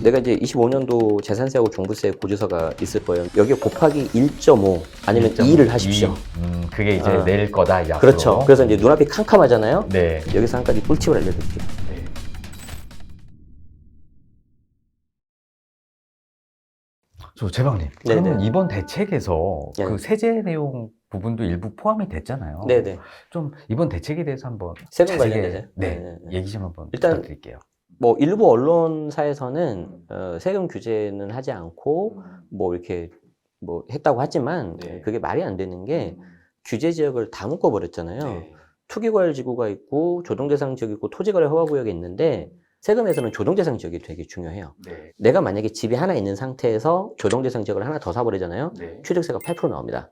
내가 이제 25년도 재산세하고 종부세 고지서가 있을 거예요. 여기에 곱하기 1.5 아니면 2를 하십시오. 그게 이제 낼 거다, 이 앞으로. 그렇죠. 그래서 이제 눈앞이 캄캄하잖아요. 네. 여기서 한 가지 꿀팁을 알려드릴게요. 네. 재방님, 그러면 네네. 이번 대책에서 네. 그 세제 내용 부분도 일부 포함이 됐잖아요. 네네. 좀 이번 대책에 대해서 한번 세금 자세하게, 관련돼서요? 네, 네네. 얘기 좀 한번 일단 부탁드릴게요. 뭐 일부 언론사에서는 세금 규제는 하지 않고 뭐 이렇게 뭐 했다고 하지만 네. 그게 말이 안 되는 게 규제 지역을 다 묶어버렸잖아요. 네. 투기과열 지구가 있고 조정대상 지역이 있고 토지거래 허가구역이 있는데 세금에서는 조정대상 지역이 되게 중요해요. 네. 내가 만약에 집이 하나 있는 상태에서 조정대상 지역을 하나 더 사버리잖아요. 네. 취득세가 8% 나옵니다.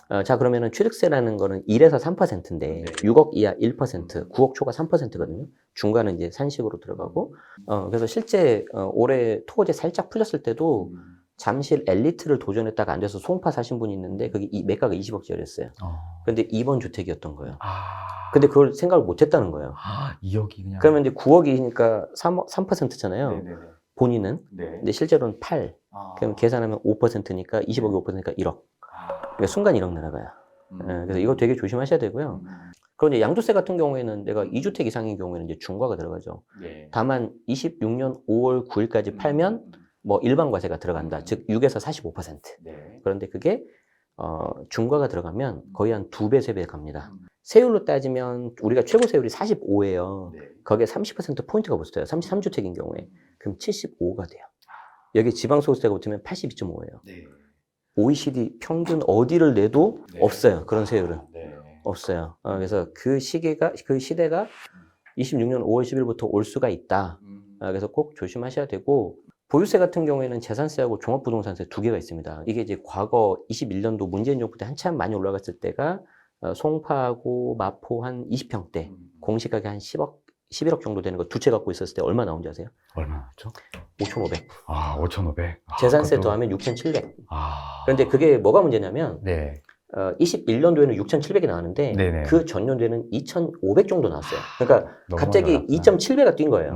어. 자, 그러면은 취득세라는 거는 1에서 3%인데 네. 6억 이하 1%, 9억 초과 3%거든요. 중간은 이제 산식으로 들어가고 그래서 실제 올해 토거제 살짝 풀렸을 때도 잠실 엘리트를 도전했다가 안 돼서 송파 사신 분이 있는데 그게 매가가 20억짜리였어요. 근데 2번 주택이었던 거예요. 근데 그걸 생각을 못 했다는 거예요. 2억이 그냥. 그러면 이제 9억이니까 3%잖아요. 네네네. 본인은. 네. 근데 실제로는 8. 그럼 계산하면 5%니까 20억이 5%니까 1억. 그러니까 순간 1억 날아가요. 그래서 이거 되게 조심하셔야 되고요. 그리고 이제 양도세 같은 경우에는 내가 2주택 이상인 경우에는 이제 중과가 들어가죠. 네. 다만 26년 5월 9일까지 팔면 뭐 일반 과세가 들어간다. 즉 6에서 45%. 네. 그런데 그게 중과가 들어가면 거의 한 2배, 3배 갑니다. 세율로 따지면 우리가 최고 세율이 45예요. 네. 거기에 30% 포인트가 붙어요. 33주택인 경우에. 그럼 75가 돼요. 여기 지방소득세가 붙으면 82.5예요. 네. OECD 평균 어디를 내도 네. 없어요. 그런 세율은. 네. 없어요. 그래서 그 시대가 26년 5월 10일부터 올 수가 있다. 그래서 꼭 조심하셔야 되고, 보유세 같은 경우에는 재산세하고 종합부동산세 두 개가 있습니다. 이게 이제 과거 21년도 문재인 정부 때 한참 많이 올라갔을 때가 송파하고 마포 한 20평대, 공시가격 한 11억 정도 되는 거 두 채 갖고 있었을 때 얼마 나온지 아세요? 얼마 나왔죠? 5,500. 5,500. 재산세 그것도- 더하면 6,700. 아. 그런데 그게 뭐가 문제냐면, 네. 21년도에는 6,700이 나왔는데 네네. 그 전년도에는 2,500 정도 나왔어요. 그러니까 너무 갑자기 많이 올랐구나. 2.7배가 뛴 거예요.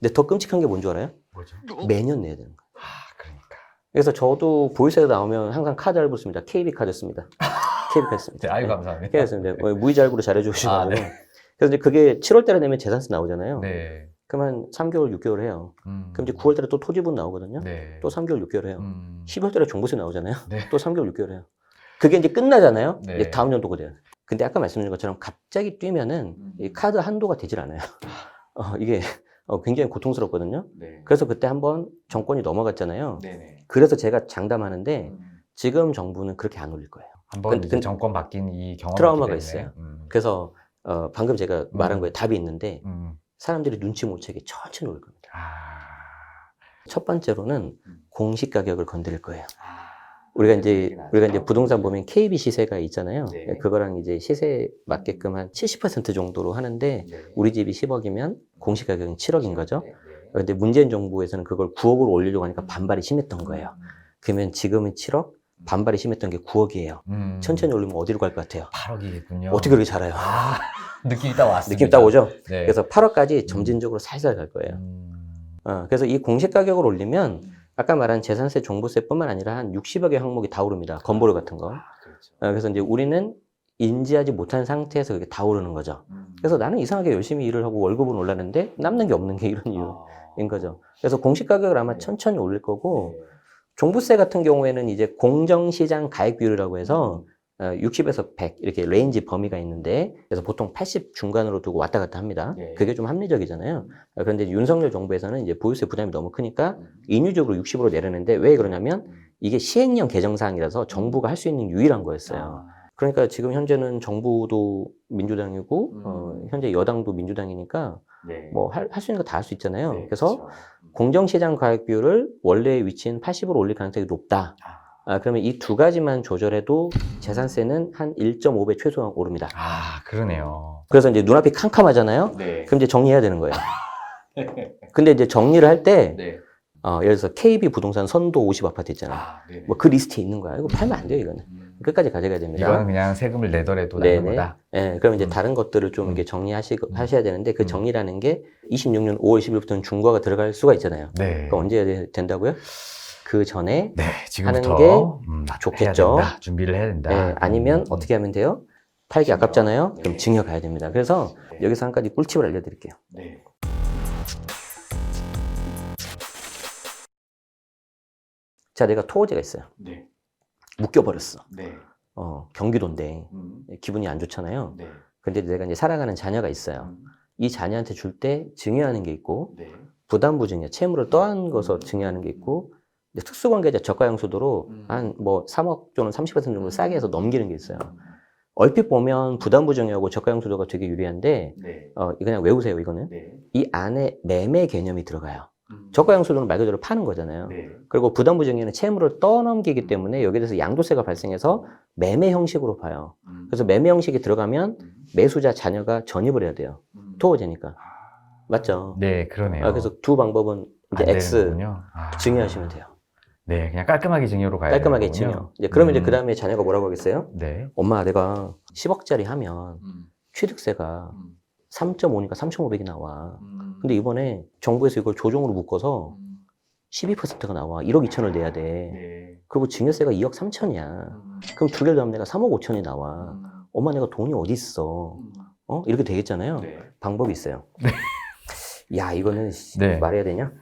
근데 더 끔찍한 게 뭔 줄 알아요? 뭐죠? 매년 내야 되는 거예요. 그러니까. 그래서 저도 보유세가 나오면 항상 카드 할부 씁니다. KB 카드 씁니다. KB 카드 씁니다. 네, 아유, 감사합니다. KB 씁니다. 무이자할부로 잘해주시고. 아, 네. 그래서 이제 그게 7월달에 내면 재산세 나오잖아요. 네. 그러면 3개월, 6개월 해요. 그럼 이제 9월달에 또 토지분 나오거든요. 네. 또 3개월, 6개월 해요. 음. 10월달에 종부세 나오잖아요. 네. 또 3개월, 6개월 해요. 그게 이제 끝나잖아요. 네. 이제 다음 연도가 돼요. 근데 아까 말씀드린 것처럼 갑자기 뛰면은 이 카드 한도가 되질 않아요. 이게 굉장히 고통스럽거든요. 네. 그래서 그때 한번 정권이 넘어갔잖아요. 네네. 그래서 제가 장담하는데 지금 정부는 그렇게 안 올릴 거예요. 한번 근데 정권 바뀐 이 경험이 트라우마가 있기 때문에. 있어요. 그래서 방금 제가 말한 거에 답이 있는데 음. 사람들이 눈치 못 채게 천천히 올 겁니다. 아. 첫 번째로는 공시 가격을 건드릴 거예요. 우리가 이제 부동산 보면 KB 시세가 있잖아요. 네. 그거랑 이제 시세 맞게끔 한 70% 정도로 하는데 네. 우리 집이 10억이면 공시 가격은 7억인 거죠. 네. 근데 문재인 정부에서는 그걸 9억으로 올리려고 하니까 반발이 심했던 거예요. 그러면 지금은 7억, 반발이 심했던 게 9억이에요. 천천히 올리면 어디로 갈 것 같아요? 8억이겠군요. 어떻게 그렇게 잘해요? 느낌이 딱 왔습니다. 느낌 딱 오죠? 네. 그래서 8억까지 점진적으로 살살 갈 거예요. 그래서 이 공시 가격을 올리면 아까 말한 재산세, 종부세뿐만 아니라 한 60여 개 항목이 다 오릅니다. 건보료 같은 거. 그렇죠. 그래서 이제 우리는 인지하지 못한 상태에서 그게 다 오르는 거죠. 그래서 나는 이상하게 열심히 일을 하고 월급은 올랐는데 남는 게 없는 게 이런 이유인 거죠. 그래서 공시 가격을 아마 천천히 올릴 거고, 종부세 같은 경우에는 이제 공정시장 가액 비율이라고 해서 60에서 100 이렇게 레인지 범위가 있는데, 그래서 보통 80 중간으로 두고 왔다 갔다 합니다. 네. 그게 좀 합리적이잖아요. 그런데 윤석열 정부에서는 이제 보유세 부담이 너무 크니까 인위적으로 60으로 내려는데, 왜 그러냐면 이게 시행령 개정사항이라서 정부가 할 수 있는 유일한 거였어요. 그러니까 지금 현재는 정부도 민주당이고 현재 여당도 민주당이니까 네. 뭐 할 수 있는 거 다 할 수 있잖아요. 네, 그래서 그렇죠. 공정시장 가액 비율을 원래의 위치인 80으로 올릴 가능성이 높다. 그러면 이 두 가지만 조절해도 재산세는 한 1.5배 최소한 오릅니다. 그러네요. 그래서 이제 눈앞이 캄캄하잖아요. 네. 그럼 이제 정리해야 되는 거예요. 근데 이제 정리를 할 때 네. 예를 들어서 KB 부동산 선도 50 아파트 있잖아요. 네. 뭐 그 리스트에 있는 거야. 이거 팔면 안 돼요, 이거는. 끝까지 가져가야 됩니다. 이거는 그냥 세금을 내더라도 네네. 나는 거다. 네, 그럼 이제 다른 것들을 좀 이렇게 하셔야 되는데 그 정리라는 게 26년 5월 10일부터는 중과가 들어갈 수가 있잖아요. 네. 그럼 언제 된다고요? 그 전에 네, 지금부터 하는 게 해야 좋겠죠. 된다. 준비를 해야 된다. 네, 아니면 어떻게 하면 돼요? 팔기 아깝잖아요. 그럼 증여 가야 됩니다. 그래서 여기서 한 가지 꿀팁을 알려드릴게요. 네. 자, 내가 토호제가 있어요. 네. 묶여버렸어. 네. 경기도인데 기분이 안 좋잖아요. 네. 근데 내가 이제 살아가는 자녀가 있어요. 이 자녀한테 줄 때 증여하는 게 있고 네. 부담부 증여, 채무를 떠안고서 증여하는 게 있고 이제 특수관계자 저가형수도로 한 뭐 3억 또는 30% 정도 싸게 해서 넘기는 게 있어요. 얼핏 보면 부담부 증여하고 저가형수도가 되게 유리한데 네. 이거 그냥 외우세요. 이거는 네. 이 안에 매매 개념이 들어가요. 저가형수도는 말 그대로 파는 거잖아요. 네. 그리고 부담부 증여는 채무를 떠넘기기 때문에 여기에 대해서 양도세가 발생해서 매매 형식으로 봐요. 그래서 매매 형식이 들어가면 매수자 자녀가 전입을 해야 돼요. 토호제니까. 맞죠? 네, 그러네요. 그래서 두 방법은 이제 안 X 되는군요. 증여하시면 돼요. 네, 그냥 깔끔하게 증여로 가야 깔끔하게 되는군요. 증여. 이제 그러면 이제 그 다음에 자녀가 뭐라고 하겠어요? 네. 엄마, 내가 10억짜리 하면 취득세가 3.5니까 3,500이 나와. 근데 이번에 정부에서 이걸 조정으로 묶어서 12%가 나와. 1억 2천을 내야 돼. 네. 그리고 증여세가 2억 3천이야. 그럼 두 개를 더하면 내가 3억 5천이 나와. 엄마, 내가 돈이 어디 있어? 이렇게 되겠잖아요. 네. 방법이 있어요. 야, 이거는 네. 말해야 되냐?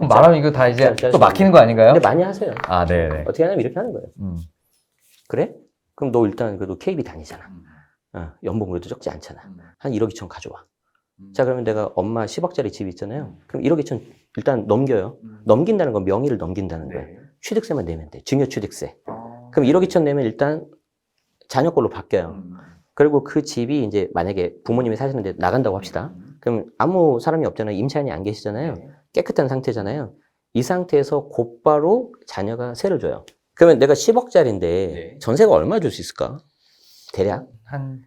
말하면 이거 다 이제 자, 또 막히는 거 아닌가요? 근데 많이 하세요. 아, 네, 네. 어떻게 하냐면 이렇게 하는 거예요. 그래? 그럼 너 일단 그래도 KB 다니잖아. 연봉 그래도 적지 않잖아. 한 1억 2천 가져와. 자, 그러면 내가 엄마 10억짜리 집이 있잖아요. 그럼 1억 2천 일단 넘겨요. 넘긴다는 건 명의를 넘긴다는 거예요. 네. 취득세만 내면 돼. 증여 취득세. 그럼 1억 2천 내면 일단 자녀 걸로 바뀌어요. 그리고 그 집이 이제 만약에 부모님이 사시는데 나간다고 합시다. 그럼 아무 사람이 없잖아요. 임차인이 안 계시잖아요. 깨끗한 상태잖아요. 이 상태에서 곧바로 자녀가 세를 줘요. 그러면 내가 10억짜리인데 네. 전세가 얼마 줄 수 있을까? 대략? 한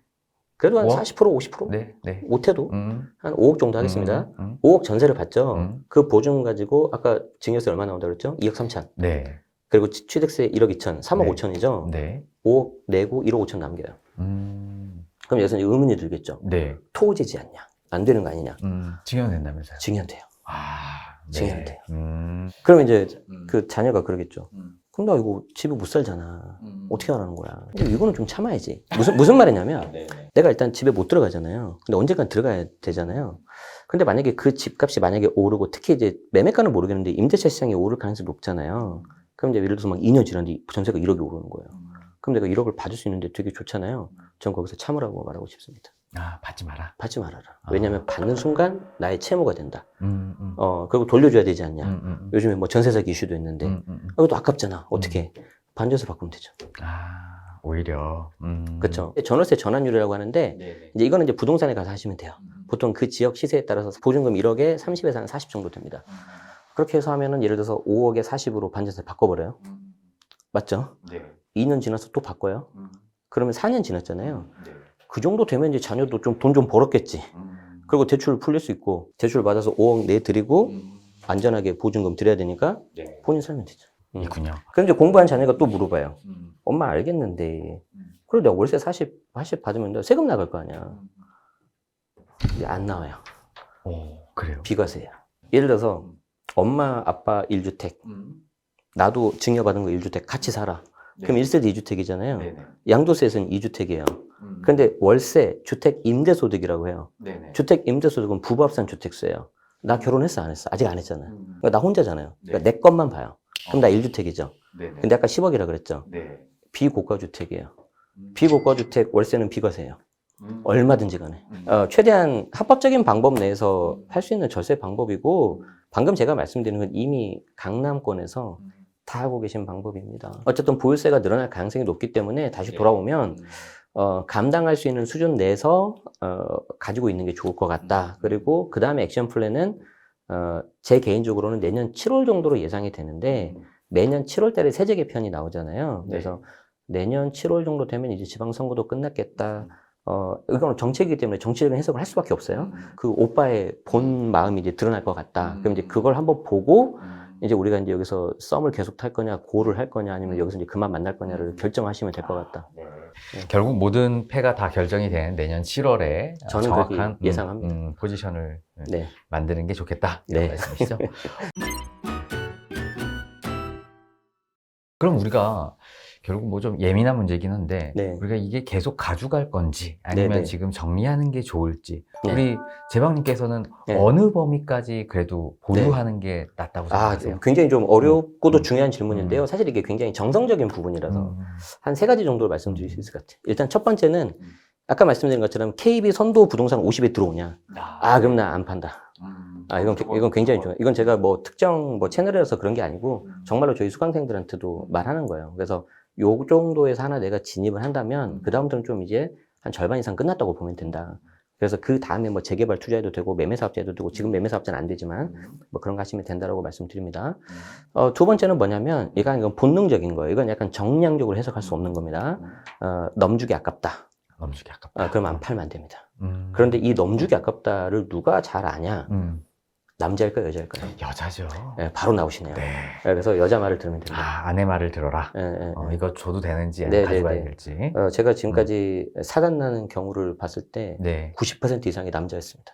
그래도 한 5억? 40%, 50%? 네, 네. 못해도 한 5억 정도 하겠습니다. 5억 전세를 받죠. 그 보증 가지고 아까 증여세 얼마 나온다고 그랬죠? 2억 3천. 네. 그리고 취득세 1억 2천, 3억 네. 5천이죠? 네. 5억 내고 1억 5천 남겨요. 그럼 여기서 이제 의문이 들겠죠. 네. 토지지 않냐? 안 되는 거 아니냐? 증여된다면서요. 증여돼요. 아, 증여돼요. 네. 그러면 이제 그 자녀가 그러겠죠. 그럼 나 이거 집에 못 살잖아. 어떻게 하라는 거야? 근데 이거는 좀 참아야지. 무슨 말이냐면 내가 일단 집에 못 들어가잖아요. 근데 언젠간 들어가야 되잖아요. 근데 만약에 그 집값이 만약에 오르고 특히 이제 매매가는 모르겠는데 임대차 시장이 오를 가능성이 높잖아요. 그럼 이제 예를 들어서 막 2년 지났는데 전세가 1억이 오르는 거예요. 그럼 내가 1억을 받을 수 있는데 되게 좋잖아요. 전 거기서 참으라고 말하고 싶습니다. 아, 받지 마라. 받지 말아라. 왜냐면 받는 순간 나의 채무가 된다. 음. 그리고 돌려줘야 되지 않냐. 요즘에 뭐 전세 사기 이슈도 있는데 이것도 아깝잖아. 어떻게 반전세 바꾸면 되죠. 아, 오히려. 그렇죠. 전월세 전환율이라고 하는데 이제 이거는 이제 부동산에 가서 하시면 돼요. 보통 그 지역 시세에 따라서 보증금 1억에 30에서 한 40 정도 됩니다. 그렇게 해서 하면은 예를 들어서 5억에 40으로 반전세 바꿔버려요. 맞죠? 네. 2년 지나서 또 바꿔요. 그러면 4년 지났잖아요. 그 정도 되면 이제 자녀도 좀 돈 좀 벌었겠지. 그리고 대출 풀릴 수 있고 대출 받아서 5억 내드리고 안전하게 보증금 드려야 되니까 본인 살면 되죠. 있군요. 그럼 이제 공부한 자녀가 또 물어봐요. 엄마 알겠는데 그래 내가 월세 40 받으면 세금 나갈 거 아니야. 근데 안 나와요. 오, 그래요. 비과세야. 예를 들어서 엄마 아빠 1주택 나도 증여받은 거 1주택 같이 살아. 그럼 1세대 2주택이잖아요. 양도세에서는 2주택이에요. 그런데 월세, 주택 임대소득이라고 해요. 주택 임대소득은 부부 합산 주택세예요. 나 결혼했어 안 했어? 아직 안 했잖아요. 그러니까 나 혼자잖아요. 그러니까 내 것만 봐요. 그럼 나 1주택이죠. 근데 아까 10억이라 그랬죠. 비고가주택이에요. 비고가주택 월세는 비과세예요. 얼마든지 간에. 최대한 합법적인 방법 내에서 할 수 있는 절세 방법이고 방금 제가 말씀드린 건 이미 강남권에서 다 하고 계신 방법입니다. 어쨌든 보유세가 늘어날 가능성이 높기 때문에 다시 돌아오면 감당할 수 있는 수준 내에서 가지고 있는 게 좋을 것 같다. 그리고 그 다음에 액션 플랜은 제 개인적으로는 내년 7월 정도로 예상이 되는데 매년 7월 달에 세제 개편이 나오잖아요. 그래서 내년 7월 정도 되면 이제 지방선거도 끝났겠다. 이건 정책이기 때문에 정치적인 해석을 할 수밖에 없어요. 그 오빠의 본 마음이 이제 드러날 것 같다. 그럼 이제 그걸 한번 보고 이제 우리가 이제 여기서 썸을 계속 탈 거냐, 고를 할 거냐, 아니면 여기서 이제 그만 만날 거냐를 결정하시면 될 것 같다. 네. 결국 모든 패가 다 결정이 되는 내년 7월에 저는 정확한 그렇게 예상합니다. 포지션을 네. 만드는 게 좋겠다. 이런 네. 말씀이시죠? 그럼 우리가 결국 뭐 좀 예민한 문제이긴 한데 네. 우리가 이게 계속 가져갈 건지 아니면 네, 네. 지금 정리하는 게 좋을지 네. 우리 제방님께서는 네. 어느 범위까지 그래도 보류하는 게 낫다고 생각하세요? 굉장히 좀 어렵고도 중요한 질문인데요. 음. 사실 이게 굉장히 정성적인 부분이라서 음. 한 세 가지 정도를 말씀드릴 수 있을 것 같아요. 일단 첫 번째는 아까 말씀드린 것처럼 KB 선도 부동산 50에 들어오냐. 그럼 나 안 판다. 이건 굉장히 중요해요. 이건 제가 뭐 특정 뭐 채널에서 그런 게 아니고 정말로 저희 수강생들한테도 말하는 거예요. 그래서 요 정도에서 하나 내가 진입을 한다면 그다음부터는 좀 이제 한 절반 이상 끝났다고 보면 된다. 그래서 그 다음에 뭐 재개발 투자해도 되고 매매사업자 해도 되고 지금 매매사업자는 안 되지만 뭐 그런 거 하시면 된다라고 말씀드립니다. 두 번째는 뭐냐면 이건 본능적인 거예요. 이건 약간 정량적으로 해석할 수 없는 겁니다. 넘주기 아깝다. 넘주기 아깝다. 그럼 안 팔면 안 됩니다. 그런데 이 넘주기 아깝다를 누가 잘 아냐? 남자일까요, 여자일까요? 여자죠. 네, 바로 나오시네요. 네. 그래서 여자 말을 들으면 됩니다. 아내 말을 들어라. 이거 줘도 되는지 아니면 가져가야 될지. 제가 지금까지 사단 나는 경우를 봤을 때 네. 90% 이상이 남자였습니다.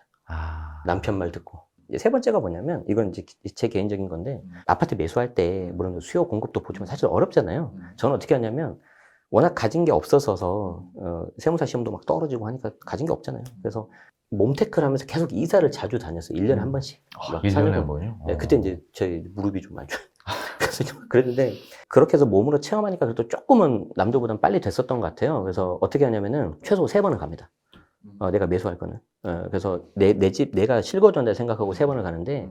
남편 말 듣고. 이제 세 번째가 뭐냐면 이건 이제 제 개인적인 건데 아파트 매수할 때 물론 수요 공급도 보지만 사실 어렵잖아요. 저는 어떻게 하냐면 워낙 가진 게 없어서 세무사 시험도 막 떨어지고 하니까 가진 게 없잖아요. 그래서 몸테크를 하면서 계속 이사를 자주 다녔어요. 1년에 한 번씩. 1년에 한 번요? 네, 그때 이제 저희 무릎이 좀 안 좋아요. 그래서 좀 그랬는데 그렇게 해서 몸으로 체험하니까 그래도 조금은 남들보단 빨리 됐었던 것 같아요. 그래서 어떻게 하냐면은 최소 3번은 갑니다. 내가 매수할 거는. 그래서 내 집 내가 실거주한다 생각하고 3번을 가는데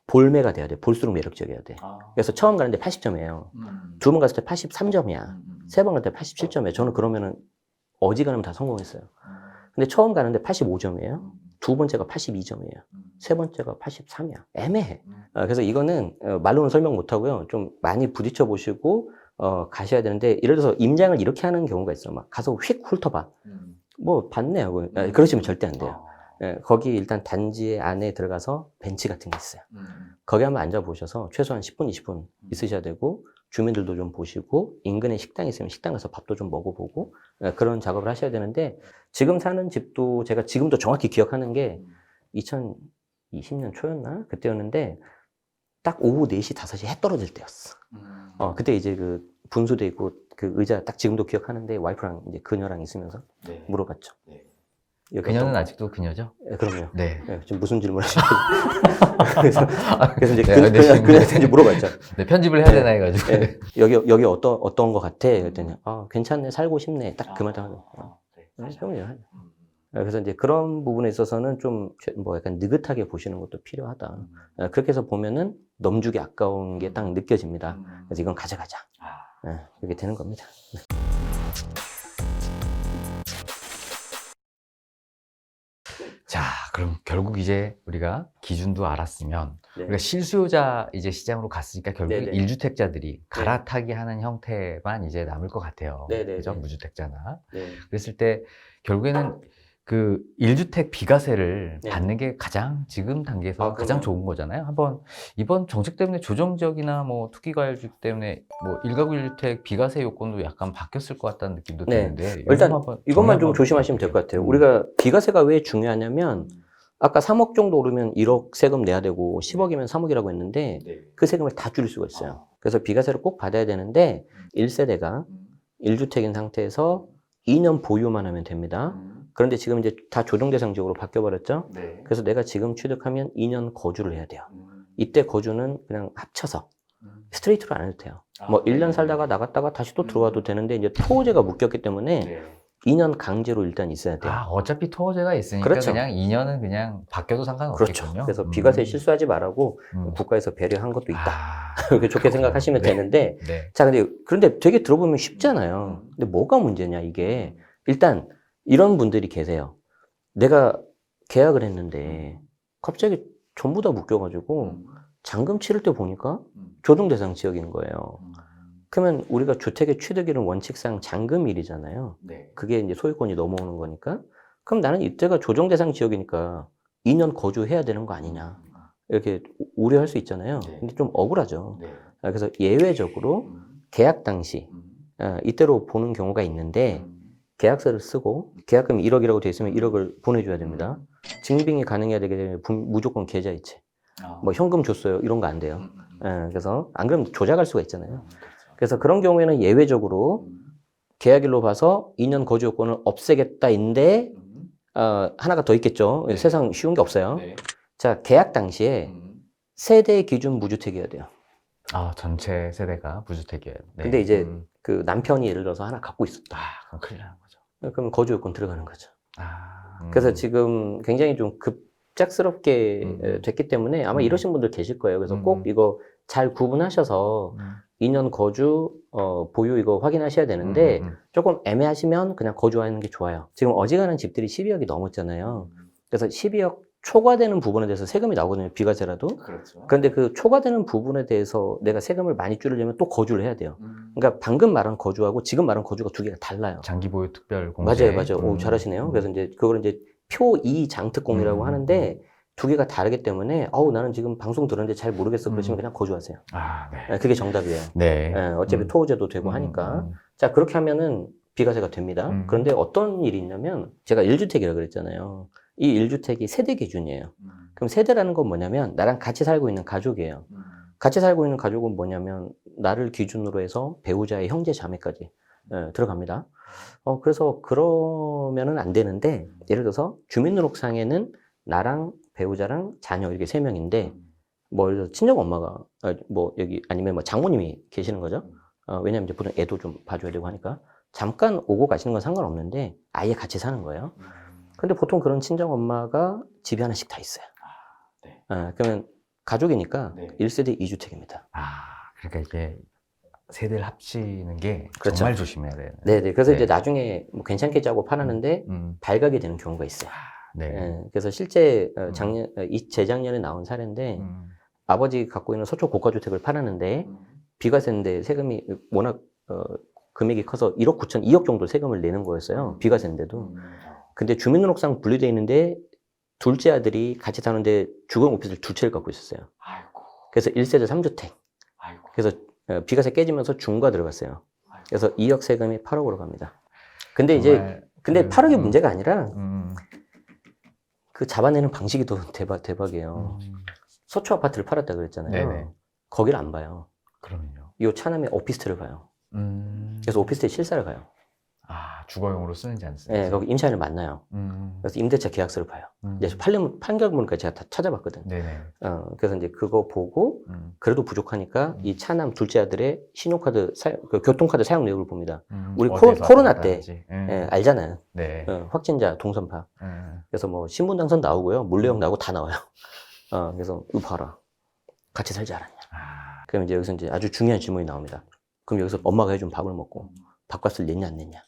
볼매가 돼야 돼. 볼수록 매력적이어야 돼. 그래서 처음 가는데 80점이에요. 두 번 갔을 때 83점이야. 세 번 갈 때 87점이에요. 저는 그러면은 어지간하면 다 성공했어요. 근데 처음 가는데 85점이에요. 두 번째가 82점이에요. 세 번째가 83이야. 애매해. 그래서 이거는 말로는 설명 못 하고요. 좀 많이 부딪혀 보시고 가셔야 되는데 예를 들어서 임장을 이렇게 하는 경우가 있어. 막 가서 휙 훑어봐. 뭐 봤네 하고 그러시면 절대 안 돼요. 거기 일단 단지 안에 들어가서 벤치 같은 게 있어요. 거기 한번 앉아보셔서 최소한 10분, 20분 있으셔야 되고 주민들도 좀 보시고 인근에 식당이 있으면 식당 가서 밥도 좀 먹어보고 그런 작업을 하셔야 되는데 지금 사는 집도 제가 지금도 정확히 기억하는 게 2020년 초였나? 그때였는데 딱 오후 4시, 5시 해 떨어질 때였어. 그때 이제 그 분수대 있고 그 의자 딱 지금도 기억하는데 와이프랑 이제 그녀랑 있으면서 물어봤죠. 그녀는 아직도 그녀죠? 그럼요. 네. 지금 무슨 질문을 하시는지. 그래서 이제 네, 그녀한테 이제 물어봤죠. 네, 편집을 해야 되나 해가지고. 네. 여기 어떤 거 같아? 그랬더니, 괜찮네, 살고 싶네. 딱 그 말 하고. 그럼요. 그래서 이제 그런 부분에 있어서는 좀 뭐 약간 느긋하게 보시는 것도 필요하다. 그렇게 해서 보면은 넘주기 아까운 게 딱 느껴집니다. 그래서 이건 가져가자. 그렇게 되는 겁니다. 자, 그럼 결국 이제 우리가 기준도 알았으면 네. 우리가 실수요자 이제 시장으로 갔으니까 결국 네네. 1주택자들이 갈아타기 하는 형태만 이제 남을 것 같아요. 네네네. 그죠? 무주택자나. 네. 그랬을 때 결국에는 그 1주택 비과세를 네. 받는 게 가장 지금 단계에서 그럼요. 가장 좋은 거잖아요. 한번 이번 정책 때문에 조정적이나 뭐 투기과열주택 때문에 뭐 1가구 1주택 비과세 요건도 약간 바뀌었을 것 같다는 느낌도 네. 드는데 일단 한번 이것만 좀 정리 조심하시면 될 것 같아요. 우리가 비과세가 왜 중요하냐면 아까 3억 정도 오르면 1억 세금 내야 되고 10억이면 3억이라고 했는데 그 세금을 다 줄일 수가 있어요. 그래서 비과세를 꼭 받아야 되는데 1세대가 1주택인 상태에서 2년 보유만 하면 됩니다. 그런데 지금 이제 다 조정대상 지역으로 바뀌어버렸죠. 그래서 내가 지금 취득하면 2년 거주를 해야 돼요. 이때 거주는 그냥 합쳐서 스트레이트로 안 해도 돼요. 뭐 1년 살다가 나갔다가 다시 또 들어와도 되는데 이제 토호제가 묶였기 때문에 2년 강제로 일단 있어야 돼요. 어차피 토호제가 있으니까 그렇죠. 그냥 2년은 그냥 바뀌어도 상관없겠군요. 그렇죠. 그래서 비과세 실수하지 말라고 국가에서 배려한 것도 있다. 이렇게 좋게 생각하시면 되는데 네. 자, 그런데 되게 들어보면 쉽잖아요. 근데 뭐가 문제냐, 이게. 일단, 이런 분들이 계세요. 내가 계약을 했는데, 갑자기 전부 다 묶여가지고, 잔금 치를 때 보니까 조정대상 지역인 거예요. 그러면 우리가 주택의 취득일은 원칙상 잔금일이잖아요. 그게 이제 소유권이 넘어오는 거니까. 그럼 나는 이때가 조정대상 지역이니까 2년 거주해야 되는 거 아니냐. 이렇게 우려할 수 있잖아요. 네. 근데 좀 억울하죠. 네. 그래서 예외적으로 계약 당시 이때로 보는 경우가 있는데 계약서를 쓰고 계약금이 1억이라고 돼 있으면 1억을 보내줘야 됩니다. 증빙이 가능해야 되게 되면 무조건 계좌이체. 뭐 현금 줬어요 이런 거 안 돼요. 그래서 안 그러면 조작할 수가 있잖아요. 그래서 그런 경우에는 예외적으로 계약일로 봐서 2년 거주 요건을 없애겠다인데 하나가 더 있겠죠. 네. 세상 쉬운 게 없어요. 네. 자, 계약 당시에 세대 기준 무주택이어야 돼요. 아, 전체 세대가 무주택이에요. 네. 근데 이제 그 남편이 예를 들어서 하나 갖고 있었다. 그럼 큰일 나는 거죠. 그럼 거주 요건 들어가는 거죠. 아, 그래서 지금 굉장히 좀 급작스럽게 됐기 때문에 아마 이러신 분들 계실 거예요. 그래서 꼭 이거 잘 구분하셔서 2년 거주 보유 이거 확인하셔야 되는데 조금 애매하시면 그냥 거주하는 게 좋아요. 지금 어지간한 집들이 12억이 넘었잖아요. 그래서 12억 초과되는 부분에 대해서 세금이 나오거든요. 비과세라도. 그렇죠. 그런데 그 초과되는 부분에 대해서 내가 세금을 많이 줄이려면 또 거주를 해야 돼요. 그러니까 방금 말한 거주하고 지금 말한 거주가 두 개가 달라요. 장기 보유 특별 공제. 맞아요. 오, 잘하시네요. 그래서 이제 그걸 이제 표2 장특공이라고 하는데 두 개가 다르기 때문에 나는 지금 방송 들었는데 잘 모르겠어 그러시면 그냥 거주하세요. 아, 네. 그게 정답이에요. 네. 어차피 토호제도 되고 하니까. 자, 그렇게 하면은 비과세가 됩니다. 그런데 어떤 일이 있냐면 제가 1주택이라고 그랬잖아요. 이 1주택이 세대 기준이에요. 그럼 세대라는 건 뭐냐면 나랑 같이 살고 있는 가족이에요. 같이 살고 있는 가족은 뭐냐면 나를 기준으로 해서 배우자의 형제 자매까지 들어갑니다. 그래서 그러면은 안 되는데 예를 들어서 주민등록상에는 나랑 배우자랑 자녀 이렇게 3명인데 뭐 예를 들어 친정 엄마가 뭐 여기 아니면 뭐 장모님이 계시는 거죠. 왜냐면 이제 보통 애도 좀 봐줘야 되고 하니까 잠깐 오고 가시는 건 상관없는데 아예 같이 사는 거예요. 근데 보통 그런 친정 엄마가 집이 하나씩 다 있어요. 네. 그러면 가족이니까 네. 1세대 2주택입니다. 그러니까 이게 세대를 합치는 게 그렇죠. 정말 조심해야 돼요. 네네. 그래서 네. 이제 나중에 뭐 괜찮게 짜고 팔았는데 발각이 되는 경우가 있어요. 네. 그래서 실제 재작년에 나온 사례인데 아버지 갖고 있는 서초 고가주택을 팔았는데 비과세인데 세금이 워낙 금액이 커서 1억 9천, 2억 정도 세금을 내는 거였어요. 비과세인데도. 근데 주민등록상 분리되어 있는데 둘째 아들이 같이 사는데 주거 오피스를 두 채를 갖고 있었어요. 아이고. 그래서 1세대 3주택. 아이고. 그래서 비과세 깨지면서 중과 들어갔어요. 그래서 2억 세금이 8억으로 갑니다. 근데 이제 근데 8억이 문제가 아니라 그 잡아내는 방식이 더 대박이에요. 서초 아파트를 팔았다 그랬잖아요. 네네. 거기를 안 봐요. 그럼요. 이 차남에 오피스텔을 봐요. 그래서 오피스텔 실사를 가요. 주거용으로 쓰는지 안 쓰는지. 네, 거기 임차인을 만나요. 그래서 임대차 계약서를 봐요. 이제 판결문까지 제가 다 찾아봤거든. 네네. 그래서 이제 그거 보고 그래도 부족하니까 이 차남 둘째 아들의 신용카드 그 교통카드 사용 내역을 봅니다. 우리 코로나 때 알잖아요. 네. 확진자 동선파. 그래서 뭐 신분 당선 나오고요, 물레형 나오고 다 나와요. 그래서 이거 봐라, 같이 살지 않았냐. 그럼 이제 여기서 이제 아주 중요한 질문이 나옵니다. 그럼 여기서 엄마가 해준 밥을 먹고 밥값을 냈냐 안 냈냐?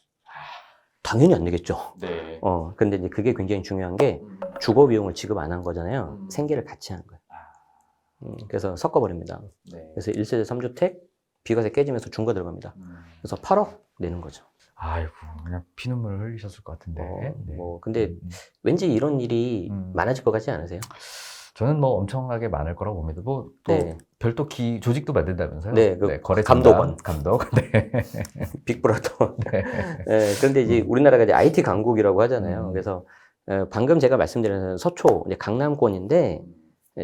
당연히 안 내겠죠. 네. 근데 이제 그게 굉장히 중요한 게 주거 비용을 지급 안 한 거잖아요. 생계를 같이 하는 거예요. 그래서 섞어버립니다. 네. 그래서 1세대 3주택 비과세 깨지면서 중과 들어갑니다. 그래서 8억 내는 거죠. 아이고, 그냥 피눈물을 흘리셨을 것 같은데. 네. 근데 왠지 이런 일이 많아질 것 같지 않으세요? 저는 뭐 엄청나게 많을 거라고 봅니다. 뭐 또 네. 별도 조직도 만든다면서요? 네, 그 거래 감독원. 감독. 네. 빅브라더. 네. 그런데 이제 우리나라가 이제 IT 강국이라고 하잖아요. 그래서 방금 제가 말씀드린 서초, 이제 강남권인데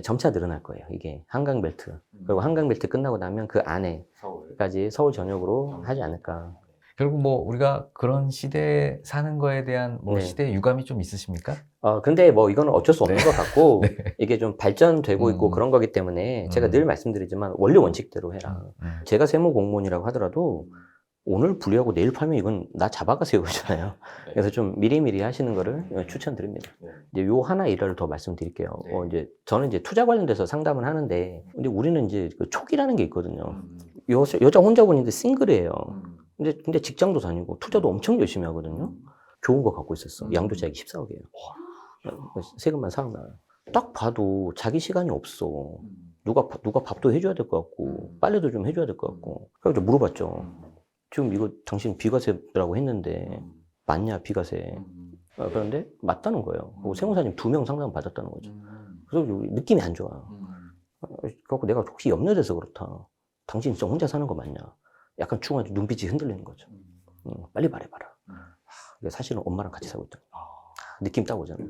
점차 늘어날 거예요. 이게 한강벨트. 그리고 한강벨트 끝나고 나면 그 안에까지 서울 전역으로 하지 않을까. 결국 뭐 우리가 그런 시대에 사는 거에 대한 뭐 네. 시대의 유감이 좀 있으십니까? 근데 뭐 이거는 어쩔 수 없는 네. 것 같고, 네. 이게 좀 발전되고 있고 그런 거기 때문에 제가 늘 말씀드리지만 원리 원칙대로 해라. 제가 세무 공무원이라고 하더라도 오늘 분리하고 내일 팔면 이건 나 잡아가세요 그러잖아요. 네. 그래서 좀 미리미리 하시는 거를 추천드립니다. 네. 이제 요 하나 일화를 더 말씀드릴게요. 네. 이제 저는 이제 투자 관련돼서 상담을 하는데, 근데 우리는 이제 그 촉이라는 게 있거든요. 여자 혼자분인데 싱글이에요. 근데 직장도 다니고 투자도 엄청 열심히 하거든요. 좋은 거 갖고 있었어. 양도자액이 14억이에요. 세금만 4억 나와요. 딱 봐도 자기 시간이 없어. 누가 밥도 해줘야 될 것 같고, 빨래도 좀 해줘야 될 것 같고. 그래서 물어봤죠. 지금 이거 당신 비과세라고 했는데, 맞냐, 비과세. 그런데 맞다는 거예요. 그리고 세무사님 2명 상담 받았다는 거죠. 그래서 느낌이 안 좋아. 그래갖고 내가 혹시 염려돼서 그렇다. 당신 진짜 혼자 사는 거 맞냐? 약간 충하지 눈빛이 흔들리는 거죠. 빨리 말해봐라. 이게 사실은 엄마랑 같이 살고 있다. 느낌 딱 오잖아.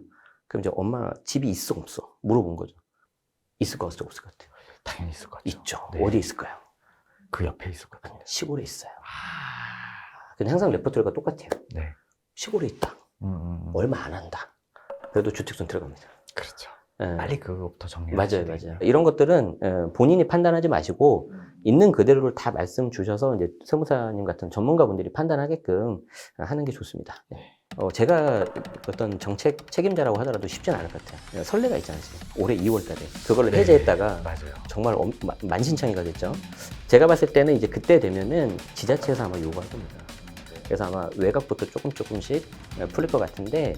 그럼 이제 엄마 집이 있어 없어? 물어본 거죠. 있을 것 같아 없을 것 같아요? 당연히 있을 것 같죠. 있죠. 네. 어디 있을까요? 그 옆에 있을 것 같아요. 시골에 있어요. 근데 항상 레퍼토리가 똑같아요. 네. 시골에 있다. 얼마 안 한다. 그래도 주택선 들어갑니다. 그렇죠. 예. 빨리 그거부터 정리. 맞아요. 이런 것들은 본인이 판단하지 마시고 있는 그대로를 다 말씀 주셔서 이제 세무사님 같은 전문가분들이 판단하게끔 하는 게 좋습니다. 제가 어떤 정책 책임자라고 하더라도 쉽진 않을 것 같아요. 설레가 있지 않습니까? 올해 2월달에 그걸로 네. 해제했다가 맞아요. 정말 만신창이가 됐죠. 제가 봤을 때는 이제 그때 되면은 지자체에서 아마 요구할 겁니다. 그래서 아마 외곽부터 조금씩 풀릴 것 같은데